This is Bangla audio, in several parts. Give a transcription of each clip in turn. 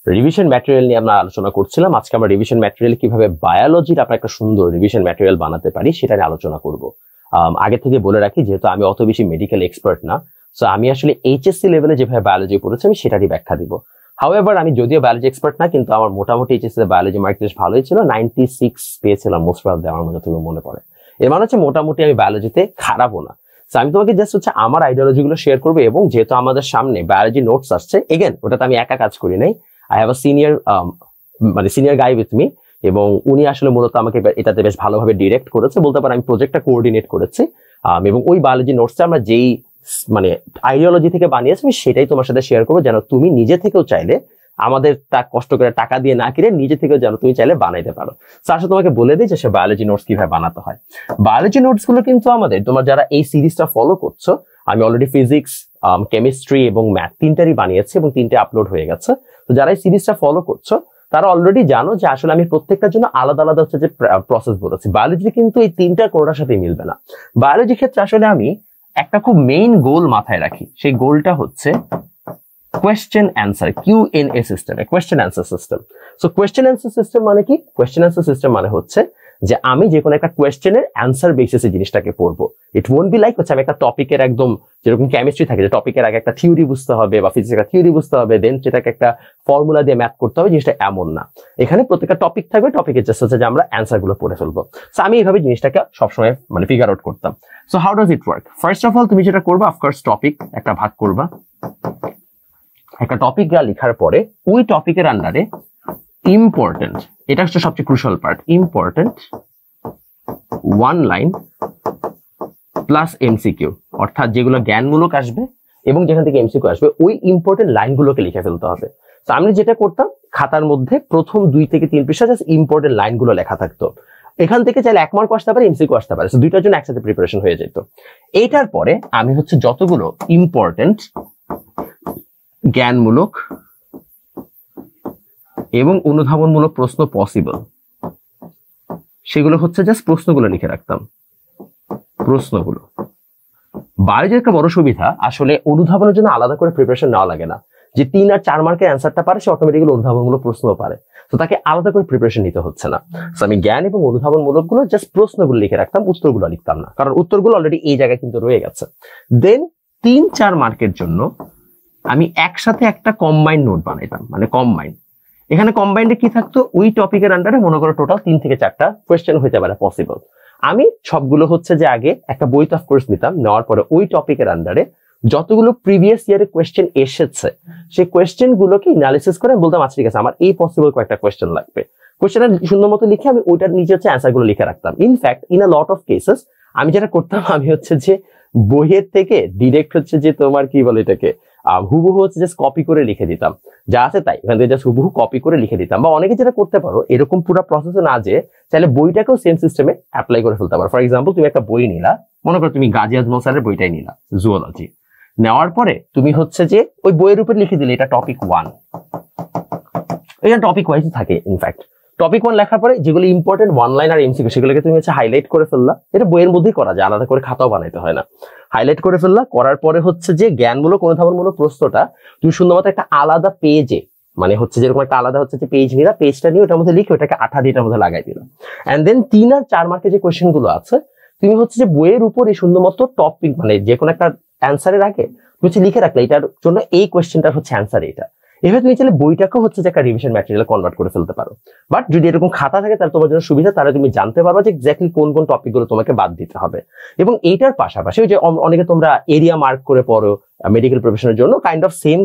রিভিশন ম্যাটেরিয়াল নিয়ে আমরা আলোচনা করছিলাম। আজকে আমরা রিভিশন ম্যাটেরিয়াল কিভাবে বায়োলজির আমরা একটা সুন্দর রিভিশন ম্যাটেরিয়াল বানাতে পারি সেটা নিয়ে আলোচনা করব। আগে থেকে বলে রাখি, যেহেতু আমি অত বেশি মেডিকেল এক্সপার্ট না, সো আমি আসলে এইচএসসি লেভেলে যেভাবে বায়োলজি পড়েছি আমি সেটারই ব্যাখ্যা দিব। হাউএভার আমি যদিও বায়োলজি এক্সপার্ট না, কিন্তু আমার মোটামুটি এইচএসসি বায়োলজি মার্ক বেশ ভালোই ছিল, 96 পেয়েছিলাম মোস্ট প্রবাবলি, আমার মনে তুমি মনে পড়ে। এর মানে হচ্ছে মোটামুটি আমি বায়োলজিতে খারাপও না। আমি তোমাকে জাস্ট হচ্ছে আমার আইডিওলজি গুলো শেয়ার করবো, এবং যেহেতু আমাদের সামনে বায়োলজি নোটস আসছে, এগেন ওটাতে আমি একা কাজ করি নাই, I have a senior guy with me, এবং উনি আসলে মূলত আমাকে এটাতে বেশ ভালোভাবে ডিরেক্ট করেছে, বলতে পারেন আমি প্রজেক্টটা কোঅর্ডিনেট করেছি। এবং ওই বায়োলজি নোটসটা আমরা যেই আইডিওলজি থেকে বানিয়েছি আমি সেটাই তোমার সাথে শেয়ার করবো, যেন তুমি নিজে থেকেও চাইলে আমাদের কষ্ট করে টাকা দিয়ে না কিনে নিজে থেকেও যেন তুমি চাইলে বানাইতে পারো। আসলে তোমাকে বলে দিই যে সে বায়োলজি নোটস কিভাবে বানাতে হয়। বায়োলজি নোটস গুলো কিন্তু আমাদের, তোমার যারা এই সিরিজটা ফলো করছো, আমি অলরেডি ফিজিক্স, কেমিস্ট্রি এবং ম্যাথ তিনটারই বানিয়েছি এবং তিনটে আপলোড হয়ে গেছে। তো যারা এই সিরিজটা ফলো করছো তারা অলরেডি জানো যে আসলে আমি প্রত্যেকটার জন্য আলাদা আলাদা হচ্ছে যে প্রসেস বলেছি। বায়োলজি কিন্তু এই তিনটা কোনোটার সাথে মিলবে না। বায়োলজির ক্ষেত্রে আসলে আমি একটা খুব মেইন গোল মাথায় রাখি, সেই গোলটা হচ্ছে question answer, QnA system, question answer system. So question answer system মানে কি? কোয়েশ্চেন অ্যান্সার সিস্টেম মানে হচ্ছে যে আমি যে কোনো একটা কোয়েশ্চেনের অ্যান্সার বেসিসে জিনিসটাকে পড়বো। ইট ওয়ন্ট বি লাইক হচ্ছে আমি একটা টপিকের একদম, যেরকম কেমিস্ট্রি থাকে যে টপিকের আগে একটা থিওরি বুঝতে হবে বা ফিজিক্স একটা থিওরি বুঝতে হবে, দেন সেটাকে একটা ফর্মুলা দিয়ে ম্যাথ করতে হবে, জিনিসটা এমন না। এখানে প্রত্যেকটা টপিক থাকবে, টপিকের জাস্ট হচ্ছে যে আমরা অ্যান্সার গুলো পড়ে ফেলবো। সো আমি এইভাবে জিনিসটাকে সবসময় ফিগার আউট করতাম। So how does it work? First of all তুমি যেটা করবা, অফকোর্স টপিক একটা ভাগ করবা, একটা টপিক লেখার পরে ওই টপিকের আন্ডারে ইম্পর্টেন্ট, এটা হচ্ছে সবচেয়ে crucial part, important one line plus MCQ, অর্থাৎ যেগুলো জ্ঞানমূলক আসবে এবং যেখান থেকে এমসিকিউ আসবে ওই ইম্পর্টেন্ট লাইনগুলোকে লিখে ফেলতে হবে। তো আমি যেটা করতাম, খাতার মধ্যে প্রথম 2 থেকে 3 পৃষ্ঠা জাস্ট ইম্পর্টেন্ট লাইনগুলো লেখা থাকতো। এখান থেকে চাইলে 1 মার্ক আসতে পারে, এমসিকিউ আসতে পারে, দুইটার জন্য একসাথে প্রিপারেশন হয়ে যেত। এইটার পরে আমি হচ্ছে যতগুলো ইম্পর্টেন্ট জ্ঞানমূলক এবং অনুধাবনমূলক প্রশ্ন পসিবল, সেগুলো হচ্ছে জাস্ট প্রশ্নগুলো লিখে রাখতাম। প্রশ্নগুলো বায়োলজির একটা বড় সুবিধা, আসলে অনুধাবনের জন্য আলাদা করে প্রিপারেশন নেওয়া লাগে না। যে 3 আর 4 মার্কের অ্যান্সারটা পারে সে অটোমেটিক্যালি অনুধাবনমূলক প্রশ্নও পারে, তো তাকে আলাদা করে প্রিপারেশন নিতে হচ্ছে না। তো আমি জ্ঞান এবং অনুধাবনমূলক গুলো জাস্ট প্রশ্নগুলো লিখে রাখতাম, উত্তরগুলো লিখতাম না, কারণ উত্তরগুলো অলরেডি এই জায়গায় কিন্তু রয়ে গেছে। দেন 3-4 মার্কের জন্য আমি একসাথে একটা কম্বাইন্ড নোট বানাইতাম, কম্বাইন্ড। এখানে কম্বাইন্ডে কি থাকতো, ওই টপিকের আন্ডারে মনে করো টোটাল 3 থেকে 4টা কোয়েশ্চেন হইতে পারে পসিবল। আমি সবগুলো হচ্ছে যে আগে একটা বইতে অফকোর্স নিতাম, নেওয়ার পরে ওই টপিকের আন্ডারে যতগুলো প্রিভিয়াস ইয়ারে কোয়েশ্চেন এসেছে সেই কোয়েশ্চেন গুলোকে অ্যানালিসিস করে বলতাম, আচ্ছা ঠিক আছে আমার এই পসিবল কয়েকটা কোয়েশ্চেন লাগবে। কোয়েশ্চেনটা সুন্দর মতো লিখে আমি ওইটার নিচে হচ্ছে অ্যান্সার গুলো লিখে রাখতাম। In fact in a lot of cases আমি যেটা করতাম, আমি হচ্ছে যে বইয়ের থেকে ডিরেক্ট হচ্ছে যে তোমার কি বলে এটাকে হুবহু হচ্ছে জাস্ট কপি করে লিখে দিতাম, যা আছে তাই ওখান থেকে জাস্ট হুবহু কপি করে লিখে দিতাম। বা অনেকে যেটা করতে পারো, এরকম পুরো প্রসেসে না যে চাইলে বইটাকেও সেম সিস্টেমে অ্যাপ্লাই করে ফেলতে পারো। ফর এক্সাম্পল তুমি একটা বই নিলা, মনে করো তুমি গাজী আজমল স্যারের বইটাই নিলা, জুওলজি, নেওয়ার পরে তুমি হচ্ছে যে ওই বইয়ের উপর লিখে দিলে এটা টপিক 1, এটা টপিক ওয়াইজ থাকে। ইনফ্যাক্ট টপিক 1 লেখার পরে যেগুলো ইম্পর্টেন্ট 1 লাইন আর এমসিকিউ সেগুলোকে তুমি হচ্ছে হাইলাইট করে ফেললা। এটা বইয়ের মধ্যেই করা যায়, আলাদা করে খাতাও বানাইতে হয় না। হাইলাইট করে ফেললা, করার পরে হচ্ছে যে জ্ঞানমূলক অনুধাবনমূলক প্রশ্নটা তুমি সুন্দরমতো একটা আলাদা পেজে, হচ্ছে যেরকম একটা আলাদা হচ্ছে যে পেজ নিলা, পেজটা নিয়ে ওটার মধ্যে লিখে ওটাকে আঠা দিয়ে এটার মধ্যে লাগাই দিলাম। এন্ড দেন 3 আর 4 মার্কের যে কোয়েশ্চেন গুলো আছে তুমি হচ্ছে যে বইয়ের উপর এই সুন্দর মতো টপিক যে কোনো একটা অ্যান্সারের আগে তুমি হচ্ছে লিখে রাখলে এটার জন্য এই কোয়েশ্চেনটার হচ্ছে অ্যান্সার এটা। এভাবে তুমি চাইলে বইটাকেও হচ্ছে যে একটা রিভিশন ম্যাটেরিয়াল কনভার্ট করে ফেলতে পারো। বাট যদি এরকম খাতা থাকে তাহলে তোমার জন্য সুবিধা, তাহলে তুমি জানতে পারবে যে এক্স্যাক্টলি কোন কোন টপিকগুলো তোমাকে বাদ দিতে হবে। এবং এইটার পাশাপাশি যে অনেকে তোমরা এরিয়া মার্ক করে পড়ো মেডিকেল প্রফেশনের জন্য, কাইন্ড অফ সেম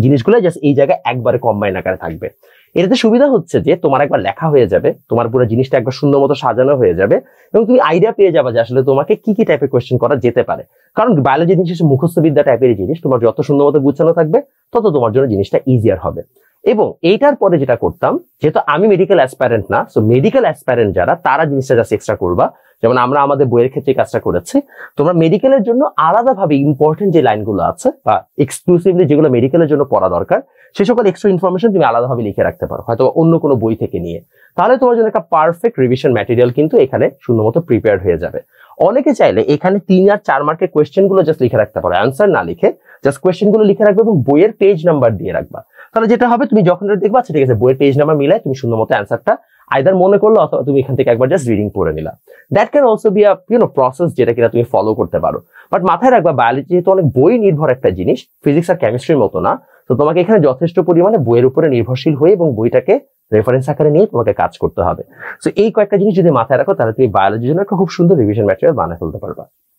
জিনিসগুলো জাস্ট এই জায়গায় একবারে কম্বাইন আকারে থাকবে। এটাতে সুবিধা হচ্ছে যে তোমার একবার লেখা হয়ে যাবে, তোমার পুরো জিনিসটা একবার সুন্দর মতো সাজানো হয়ে যাবে, এবং তুমি আইডিয়া পেয়ে যাবে যে আসলে তোমাকে কি কি টাইপের কোয়েশ্চেন করা যেতে পারে। কারণ বায়োলজি জিনিস হচ্ছে মুখস্থ বিদ্যা টাইপের জিনিস, তোমার যত সুন্দর মতো গুছানো থাকবে তত তোমার জন্য জিনিসটা ইজিয়ার হবে। এবং এইটার পরে যেটা করতাম, যেহেতু আমি মেডিকেল অ্যাসপারেন্ট না, সো মেডিকেল অ্যাসপারেন্ট যারা তারা জিনিসটা জাস্ট এক্সট্রা করবা, যেমন আমরা আমাদের বইয়ের ক্ষেত্রে কাজটা করেছি। তোমরা মেডিকেলের জন্য আলাদাভাবে ইম্পর্টেন্ট যে লাইনগুলো আছে বা এক্সক্লুসিভলি যেগুলো মেডিকেলের জন্য পড়া দরকার, সে সকল এক্সট্রা ইনফরমেশন তুমি আলাদাভাবে লিখে রাখতে পারো, হয়তো অন্য কোনো বই থেকে নিয়ে। তাহলে তোমার জন্য একটা পারফেক্ট রিভিশন ম্যাটেরিয়াল কিন্তু এখানে সুন্দরমতো প্রিপেয়ার হয়ে যাবে। অনেকে চাইলে এখানে 3 আর 4 মার্কের কোয়েশ্চেন গুলো জাস্ট লিখে রাখতে পারো, অ্যান্সার না লিখে জাস্ট কোয়েশ্চেন গুলো লিখে রাখবে এবং বইয়ের পেজ নাম্বার দিয়ে রাখবা। তাহলে যেটা হবে তুমি যখন এটা দেখবা, আচ্ছা ঠিক আছে বইয়ের পেজ নাম্বার মিলাই তুমি সুন্দর মতো অ্যান্সারটা আইদার মনে করলো অথবা তুমি এখান থেকে একবার জাস্ট রিডিং পড়ে নিলা। That can also be a process যেটা কিনা তুমি ফলো করতে পারো। বাট মাথায় রাখবা বায়োলজি যেহেতু অনেক বই নির্ভর একটা জিনিস, ফিজিক্স আর কেমিস্ট্রির মতো না, তো তোমাকে এখানে যথেষ্ট পরিমাণে বইয়ের উপরে নির্ভরশীল হয়ে এবং বইটাকে রেফারেন্স আকারে নিয়ে তোমাকে কাজ করতে হবে। সো এই কয়েকটা জিনিস যদি মাথায় রাখো তাহলে তুমি বায়োলজির জন্য একটা খুব সুন্দর রিভিশন ম্যাটেরিয়াল বানিয়ে ফেলতে পারবা।